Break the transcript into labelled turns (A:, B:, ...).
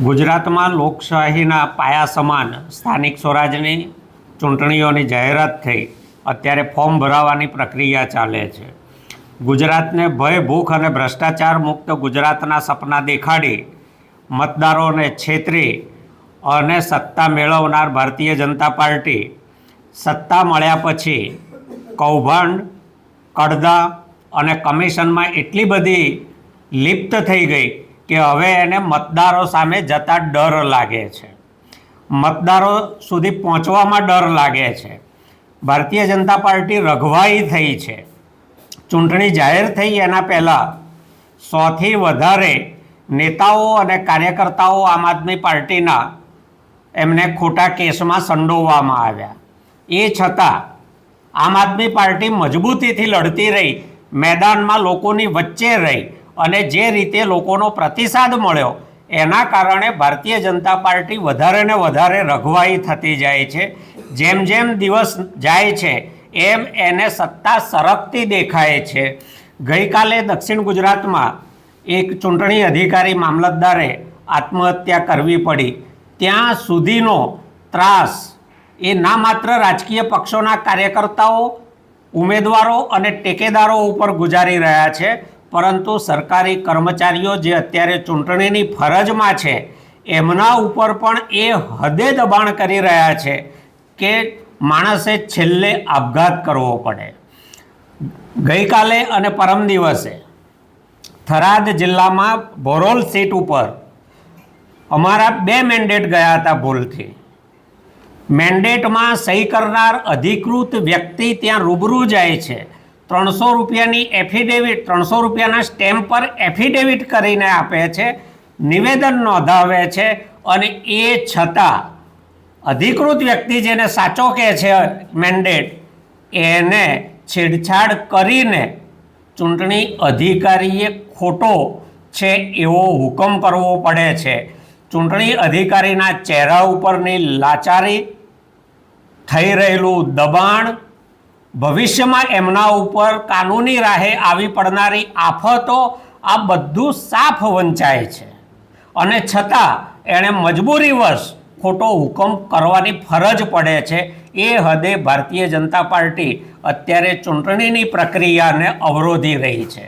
A: ગુજરાતમાં લોકશાહીના પાયા સમાન સ્થાનિક સ્વરાજની ચૂંટણીઓની જાહેરાત થઈ। અત્યારે ફોર્મ ભરાવાની પ્રક્રિયા ચાલે છે। ગુજરાતને ભય, ભૂખ અને ભ્રષ્ટાચાર મુક્ત ગુજરાતના સપના દેખાડી મતદારોને છેતરી અને સત્તા મેળવનાર ભારતીય જનતા પાર્ટી સત્તા મળ્યા પછી કૌભાંડ, કડદા અને કમિશનમાં એટલી બધી લિપ્ત થઈ ગઈ કે હવે એને મતદારો સામે જતા ડર લાગે છે, મતદારો સુધી પહોંચવામાં ડર લાગે છે। ભારતીય જનતા પાર્ટી રઘવાઈ થઈ છે। ચૂંટણી જાહેર થઈ એના પહેલાં 100થી વધારે નેતાઓ અને કાર્યકર્તાઓ આમ આદમી પાર્ટીના એમને ખોટા કેસમાં સંડોવવામાં આવ્યા। એ છતાં આમ આદમી પાર્ટી મજબૂતીથી લડતી રહી, મેદાનમાં લોકોની વચ્ચે રહી અને જે રીતે લોકોનો પ્રતિસાદ મળ્યો એના કારણે ભારતીય જનતા પાર્ટી વધારે ને વધારે રઘવાઈ થતી જાય છે। જેમ જેમ દિવસ જાય છે એમ એને સત્તા સરકતી દેખાય છે। ગઈકાલે દક્ષિણ ગુજરાતમાં એક ચૂંટણી અધિકારી મામલતદારે આત્મહત્યા કરવી પડી। ત્યાં સુધીનો ત્રાસ એ ના માત્ર રાજકીય પક્ષોના કાર્યકર્તાઓ, ઉમેદવારો અને ટેકેદારો ઉપર ગુજારી રહ્યા છે, પરંતુ સરકારી કર્મચારીઓ જે અત્યારે ચૂંટણીની ફરજમાં છે એમના ઉપર પણ એ હદે દબાણ કરી રહ્યા છે કે માણસે છેલ્લે આપઘાત કરવો પડે। ગઈકાલે અને પરમ દિવસે થરાદ જિલ્લામાં ભોરોલ સીટ ઉપર અમારા 2 મેન્ડેટ ગયા હતા ભૂલથી। મેન્ડેટમાં સહી કરનાર અધિકૃત વ્યક્તિ ત્યાં રૂબરૂ જાય છે, 300 રૂપિયાની એફિડેવિટ, 300 રૂપિયાના સ્ટેમ્પ પર એફિડેવિટ કરીને આપે છે, નિવેદન નોંધાવે છે અને એ છતાં અધિકૃત વ્યક્તિ જેને સાચો કહે છે મેન્ડેટ એને છેડછાડ કરીને ચૂંટણી અધિકારીએ ખોટો છે એવો હુકમ કરવો પડે છે। ચૂંટણી અધિકારીના ચહેરા ઉપરની લાચારી, થઈ રહેલું દબાણ, ભવિષ્યમાં એમના ઉપર કાનૂની રાહે આવી પડનારી આફતો, આ બધું સાફ વંચાય છે અને છતાં એણે મજબૂરીવશ ખોટો હુકમ કરવાની ફરજ પડે છે। એ હદે ભારતીય જનતા પાર્ટી અત્યારે ચૂંટણીની પ્રક્રિયાને અવરોધી રહી છે।